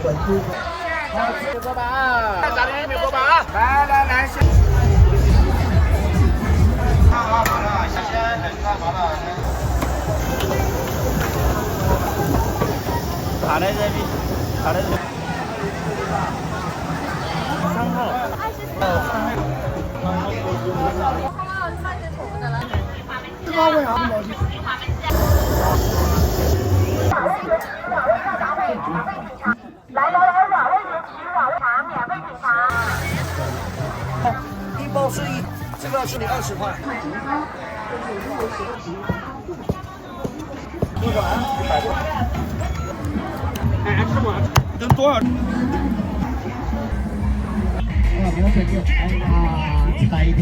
好，吃锅巴啊！炸的没锅巴啊！来来来，先。好了，谢谢，好了。好的，这边，好的，这边。3号。3位啊，一包是这个是你20块。多少啊？100多。哎，吃吗？等多少？不要随便，哎呀，大一点。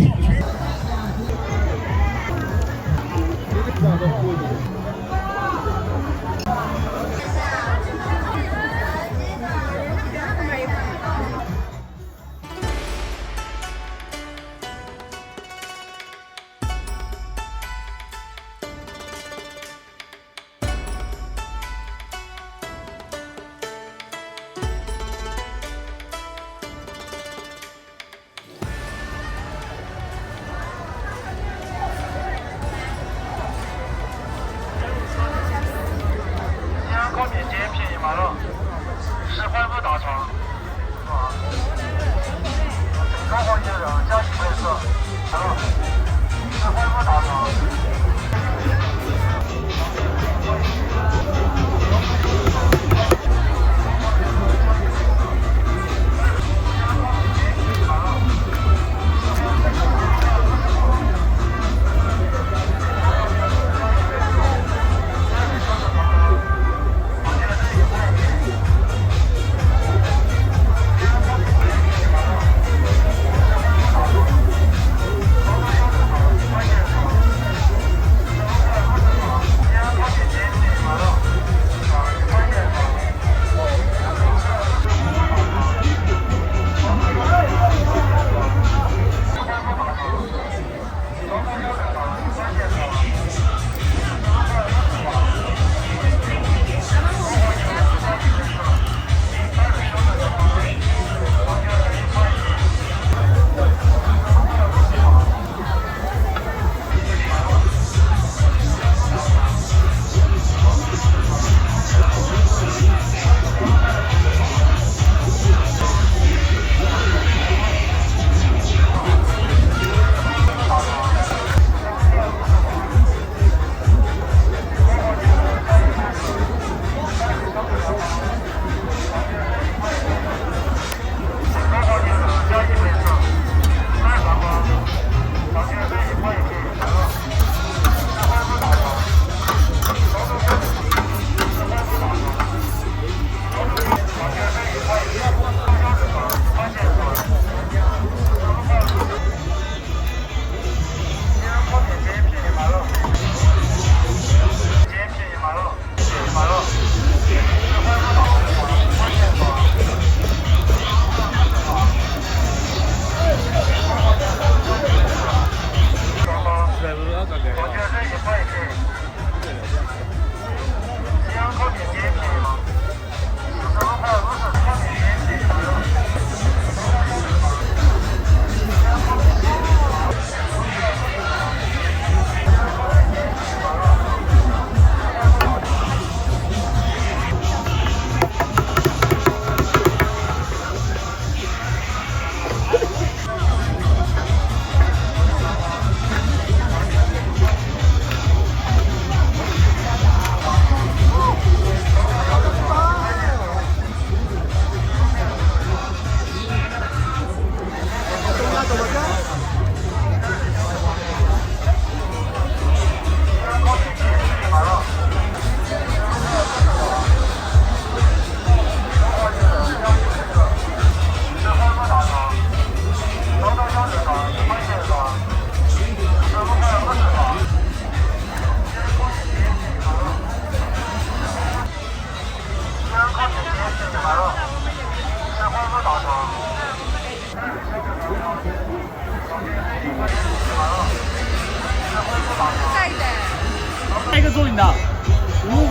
一个做你的，5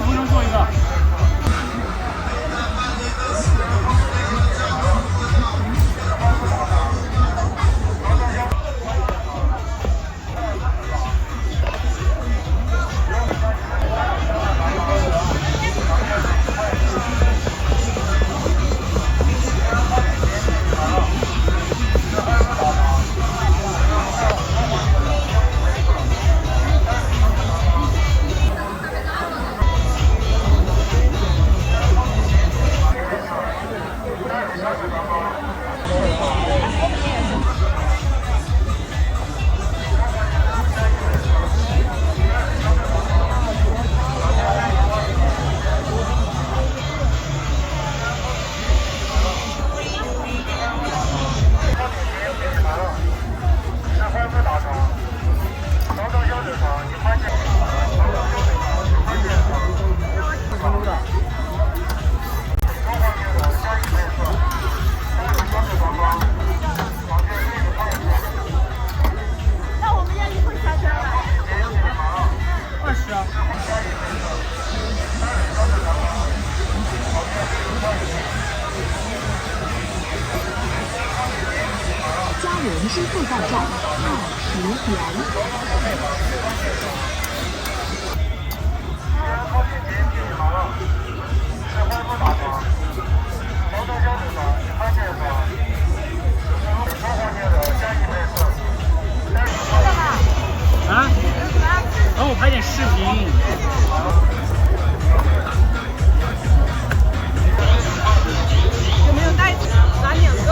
分钟做一个。支付到账20元。啊？帮我拍点视频。有没有袋子？拿2个。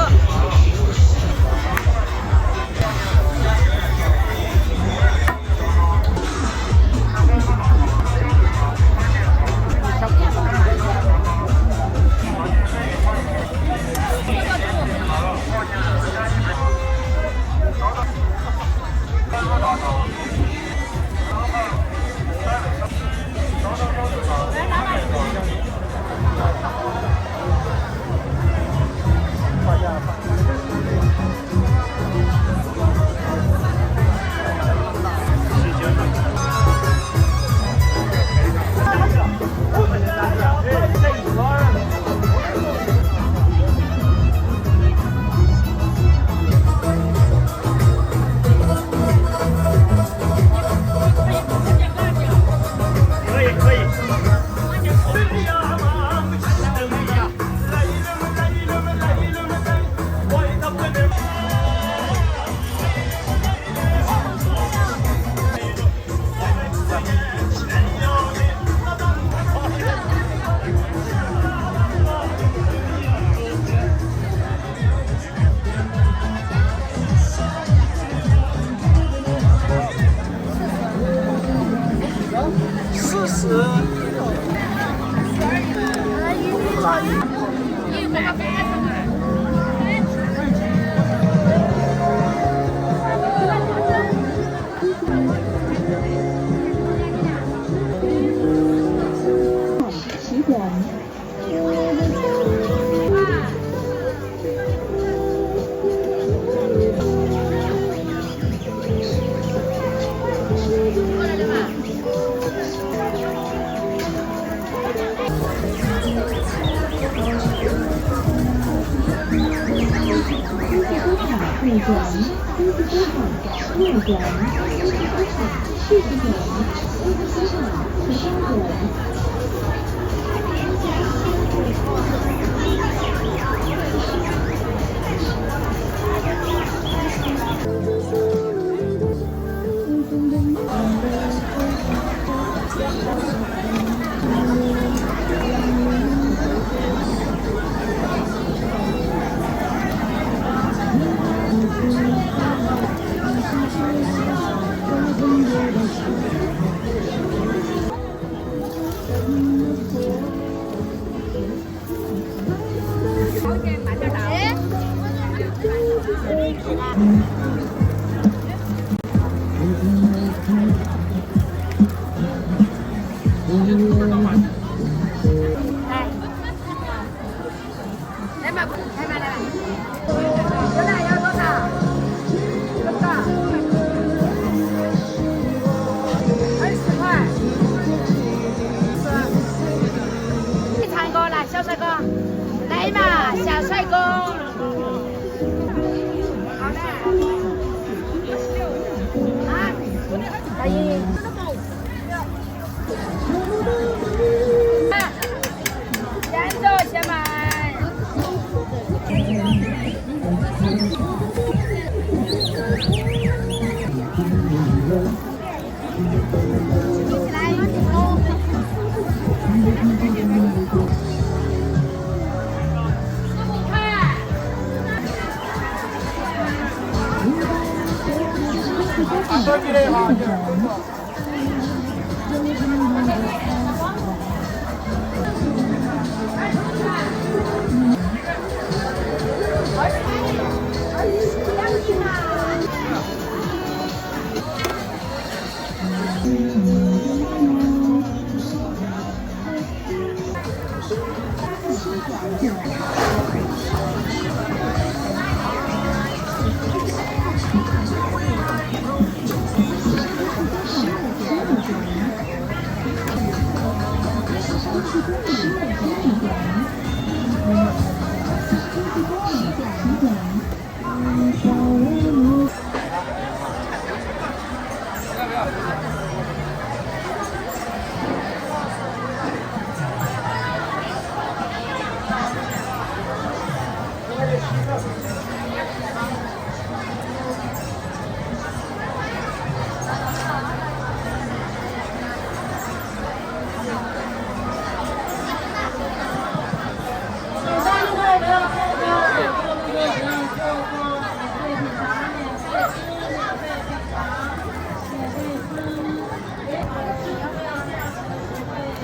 小人物。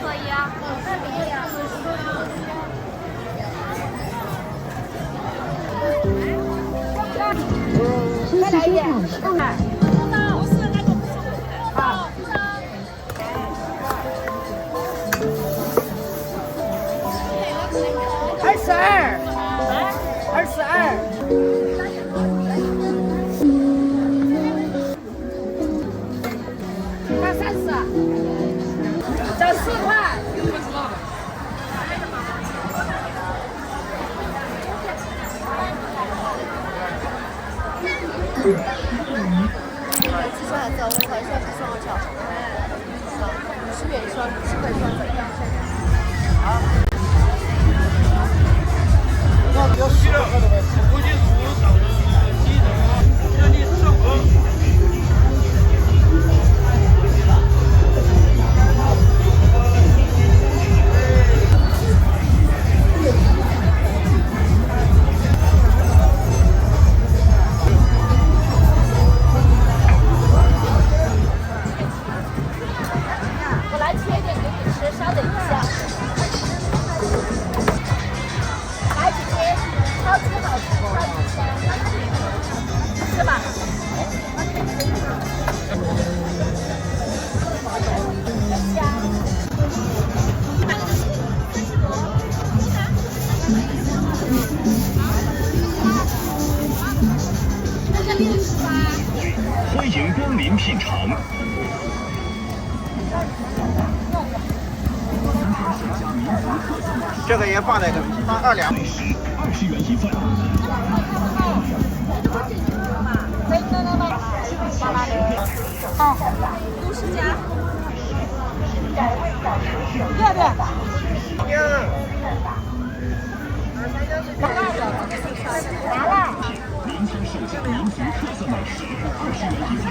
可以啊。再来一点。好。看30，这4块。计算走，我才算不算我脚。50元一双，50块一双。那比较稀了，估计是到让你上课。我来切一点给你吃，稍等一下。来，姐姐，超级好吃，超级香，是吧？欢迎光临品尝。这个也放那个，放2两。美食20元一份。哦，都是家。拿了。临沧首家民族特色美食20元一份。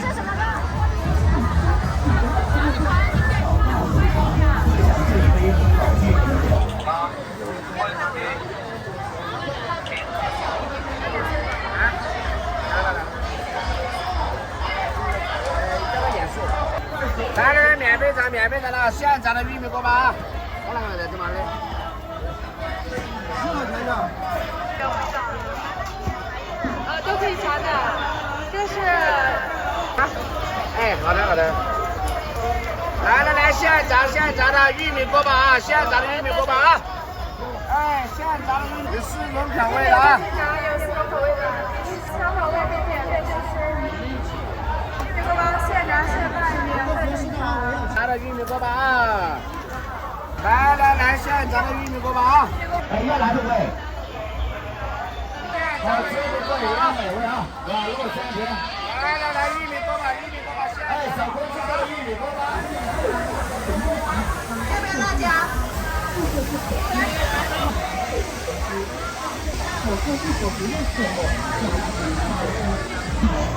来，面杯在哪？西安炸的玉米锅巴，我那个在这嘛的。都可以加的，这是。哎，好的。来，西安炸的玉米锅巴啊，西安炸的玉米锅巴啊。哎，西安炸的玉米4种口味的啊。有4种口味的，香口味免费试吃。玉米锅巴现炸现卖，免费试吃。炸的玉米锅巴啊！来，西安炸的玉米锅巴啊！哎，要来的位。好吃不过瘾啊，美味啊！软肉香甜。来，玉米锅巴，西安。哎，小公鸡的玉米锅巴。要不要辣椒？手册是否不用色墨，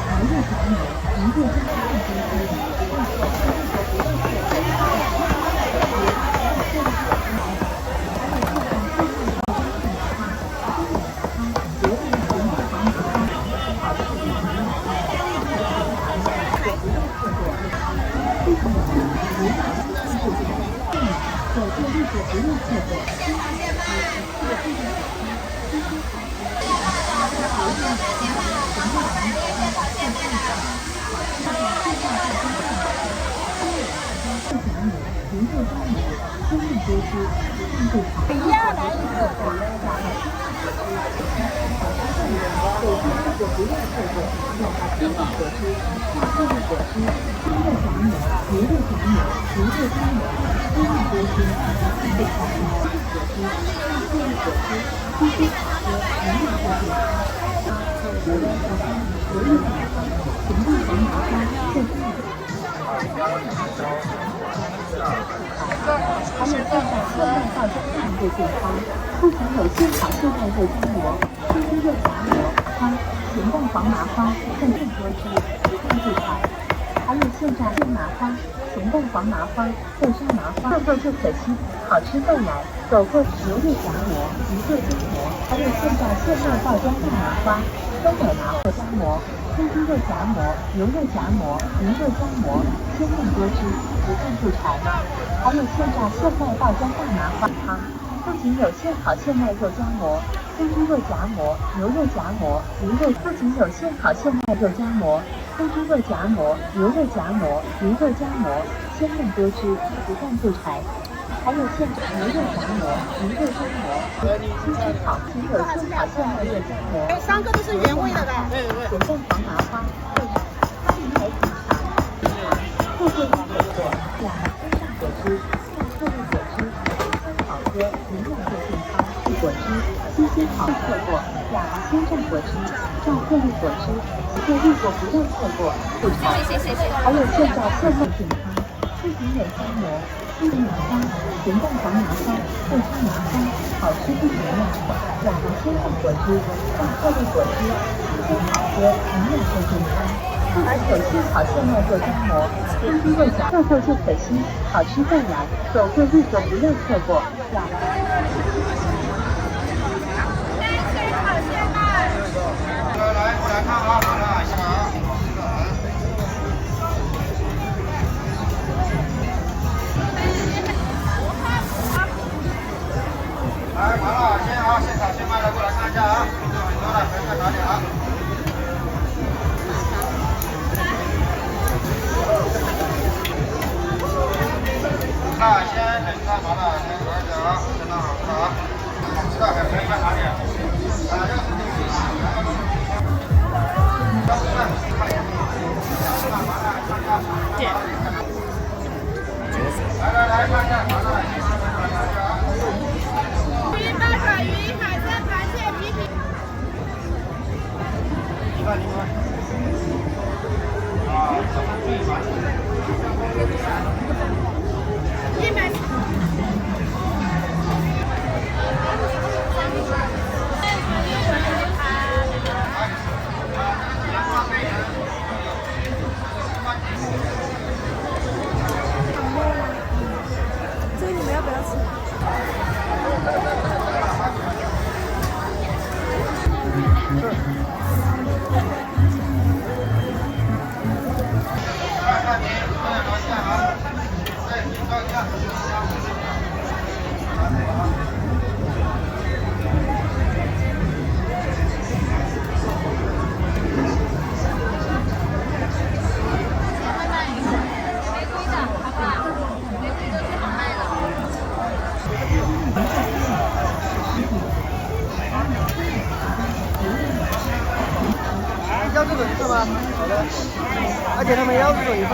来日小米，您对这个问题一样来一个。还有现在现代到家大肉健康，不仅有现烤现代肉夹馍、鲜鸡肉夹馍、汤、咸蛋黄麻花更多汁，不但不柴，还有现炸现麻花、咸蛋黄麻花、豆沙麻花，做做就可惜，好吃再来。走过牛肉夹馍、鱼肉夹馍，还有现炸现卖爆浆大麻花、酸奶麻花夹馍、鲜鸡肉夹馍、牛肉夹馍、鱼肉夹馍，鲜嫩多汁，不但不柴。还有现炸现卖爆浆大麻花汤，不仅有现烤现卖肉夹馍、鲜鸡肉夹馍、牛肉夹馍、鱼肉，不仅有现烤现卖肉夹馍、鲜鸡肉夹馍、牛肉夹馍、鱼肉夹馍，鲜嫩多汁，不但不柴。还有现炸牛肉夹馍、鱼肉夹馍、新鲜烤鸡肉现烤现卖肉夹馍，哎，3个都是原味的呗。咸蛋黄麻花、豆沙、青苔皮肠、富贵水果、亚麻鲜榨果汁、亚克力果汁、新鲜好喝营养又健康是果汁，新鲜好错过亚麻鲜榨果汁、榨克力果汁，一个绿果不要错过，不柴。还有现榨现卖健康，不仅有夹馍、鲜麻花、咸蛋黄麻花、豆沙麻花，好吃不一样。亚麻鲜榨果汁、榨克力果汁，新鲜好喝营养又健康。不仅有现烤现卖肉夹馍、鲜鸡肉夹，做做就可惜，好吃再来。走过路过不要错过。亚麻。来，过来看啊，看一下啊。来，麻辣鲜啊，现炒现卖的，过来看一下啊，很多了，随便拿点啊。麻辣鲜，冷菜麻辣鲜，来点啊，相当好吃啊，好吃的还可以再拿点。啊，这个是对不起。来，看一下麻辣鲜，鱼、八爪鱼、海参、螃蟹、皮皮。你看。啊，100。这个你们要不要吃？要这种是吗？好的。而且他们要这种一份。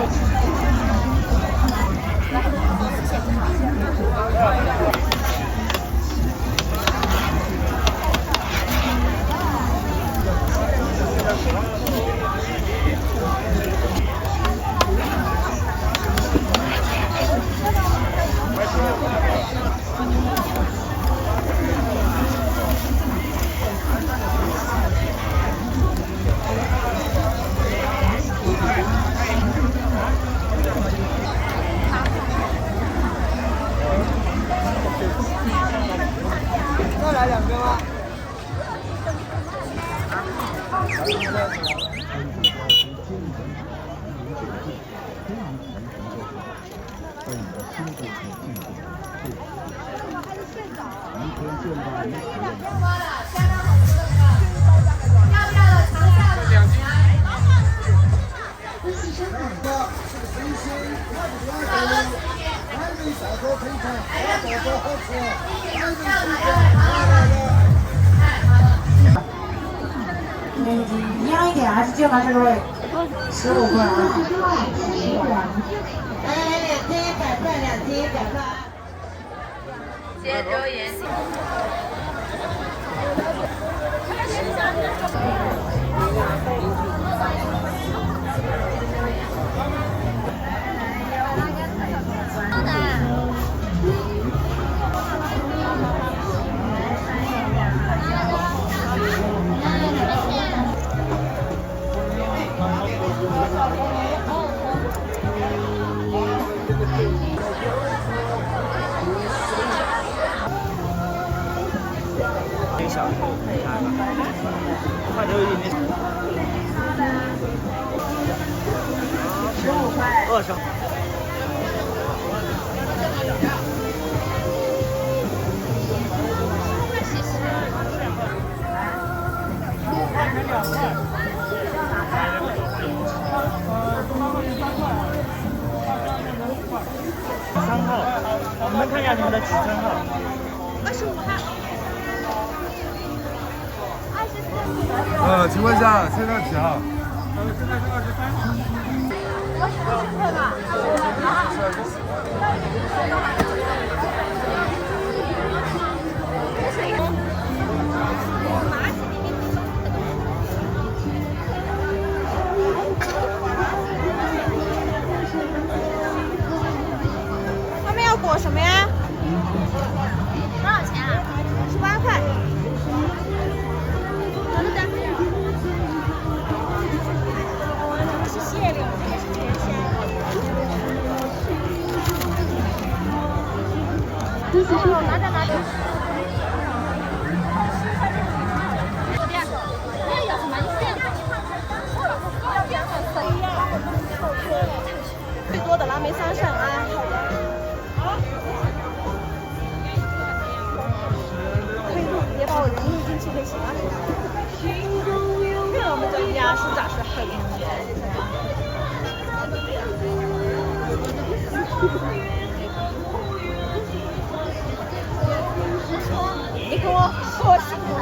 再来2个吗？一样一点还是就拿这个位？15块啊。哎，2斤100块，2斤100块。接周延。点小，看一下吧。看着有一点点。15块。20。3号，你们看一下你们的取称号。25号。请问一下，现在几号？现在是23。块吧。他们要裹什么呀？多少钱啊？18块。这是蟹柳，这个是甜虾。哦，拿着。最多的蓝莓3升啊！可以录，别把我人录进去就行了。我们这家实在是很。你给我说辛苦了。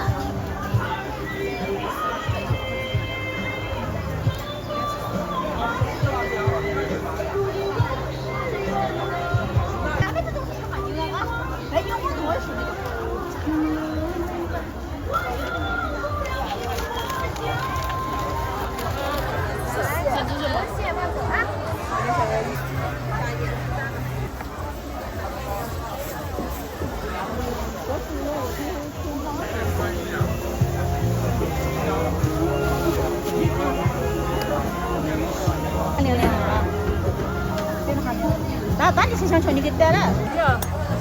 那当地是想求你给带来。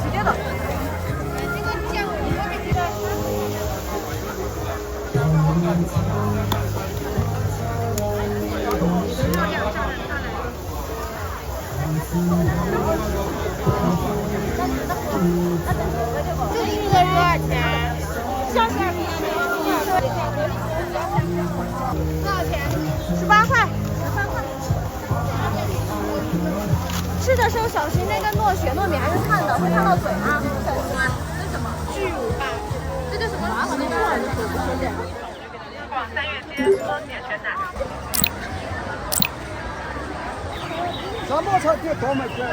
直接的。这一个多少钱？小馅饼。多少钱？18块。13块。吃的时候小心那个糯雪糯米还是烫的，会烫到嘴啊。小心啊！这什么？巨无霸。这叫什么？麻烦那个还是手不手点？广3月街多点全奶。什么菜店多没钱？啊？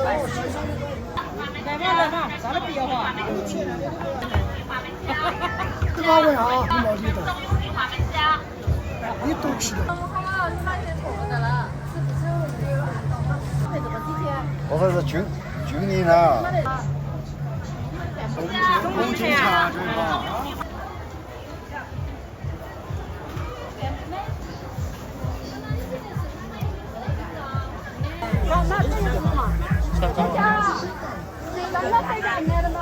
来，啥都不要哈。这把问啊，你毛病的。你都吃的。我说是军营啊。中警察对吧？那这个什么嘛？那太难买了哈。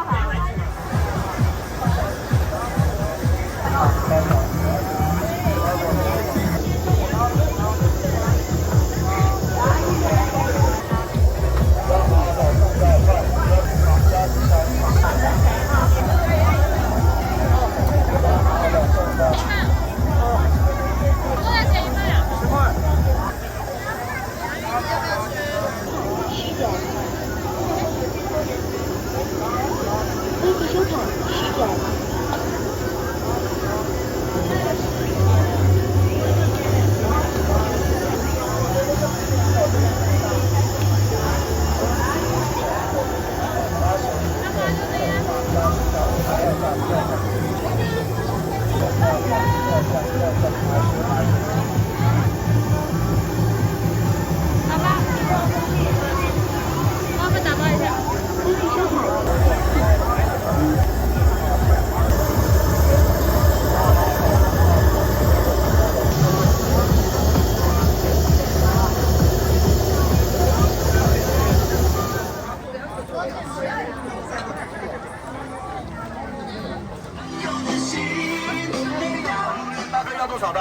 大哥要多少的？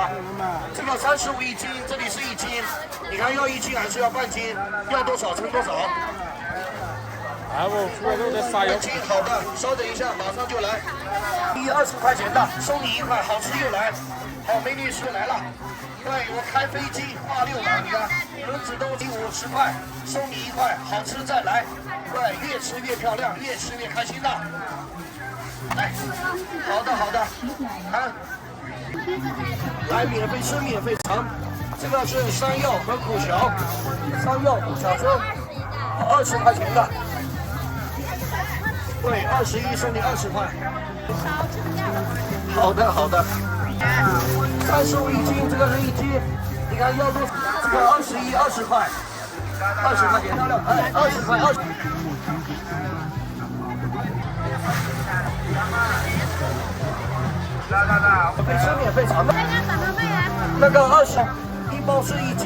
这个35一斤，这里是1斤，你看要1斤还是要半斤？要多少称多少？哎，我出来都在撒药。1斤，好的，稍等一下，马上就来。20块钱的，收你1块，好吃又来。好，美女是来了。对，我开飞机挂6嘛，你看，轮子都给50块，收你1块，好吃再来。对，越吃越漂亮，越吃越开心的。来，好的好的，啊。来，免费吃，免费尝。这个是山药和苦荞，山药小猪，20块钱的。对，21收你20块。好的好的。35一斤，这个是1斤，你看要多少？这个20块，20块钱，哎，20块20。免费吃免费尝的。那个20，一包是1斤。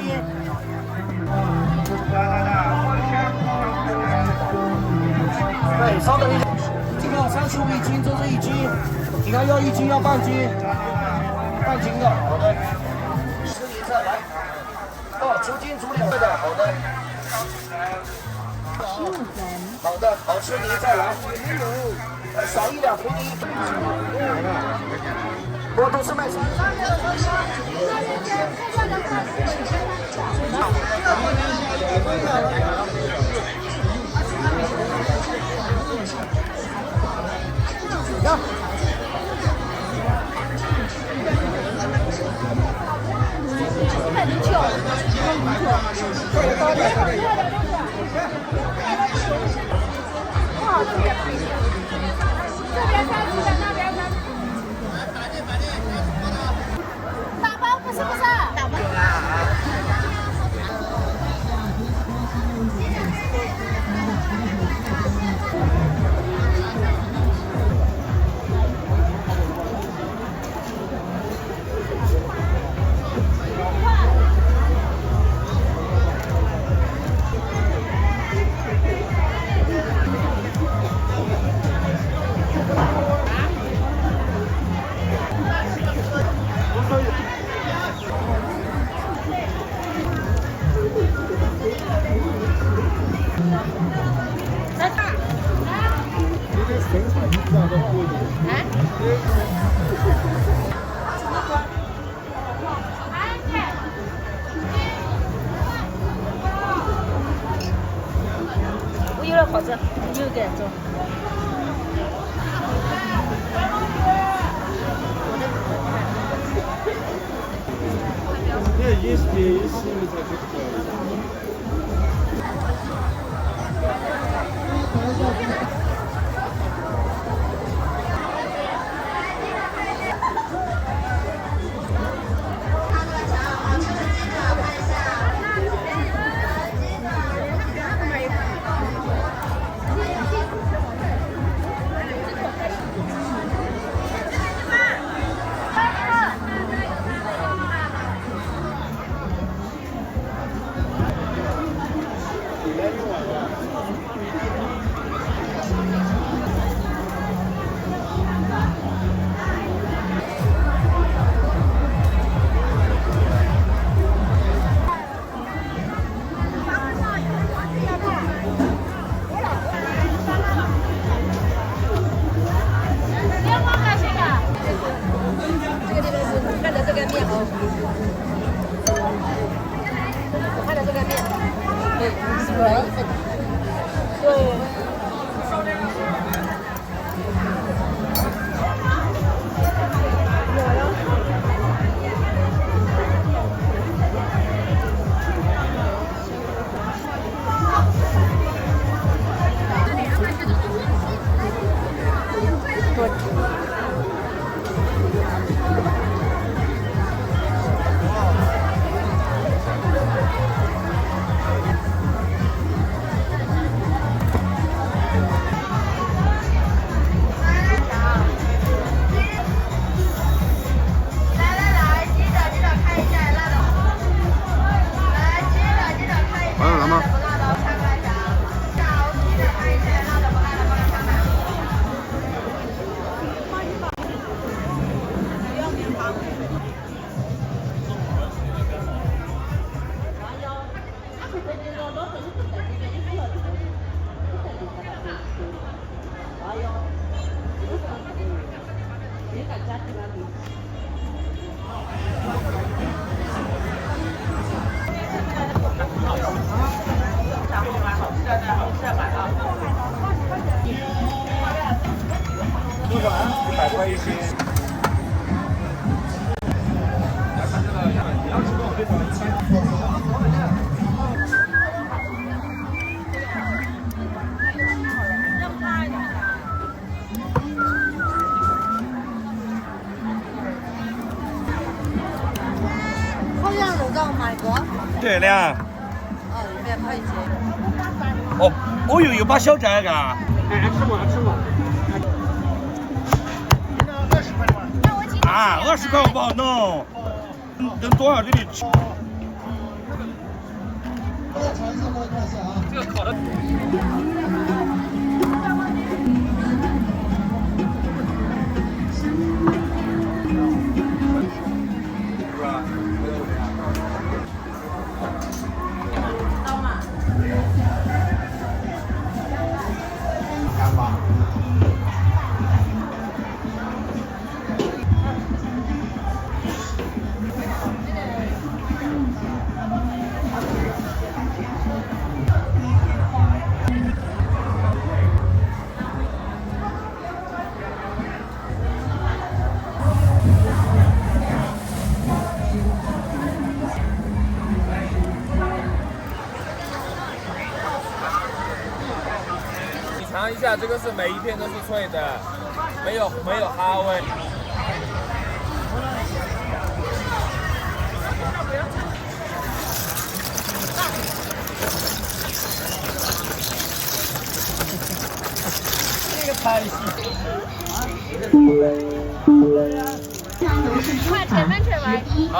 对，稍等一下，这个35一斤，这是1斤，你看要1斤要半斤，半斤的，好的。吃你再来。哦，足斤足2的，好的。好的，好吃你再来。少1两赔你1。我都是卖啥？这边3斤的，那边3斤。打包不是不是？打包。我有点好吃，你有点重。多少？100块一斤。烤羊肉糕买过。对的啊。哦，200块一斤。哦，哦哟，又把小寨嘎。哎，吃过，吃过。20块嘛。啊，20块我不好弄。等多少给你吃？这个烤的。尝一下，这个是每一片都是脆的，没有哈味。这个拍戏。快前面去玩。好。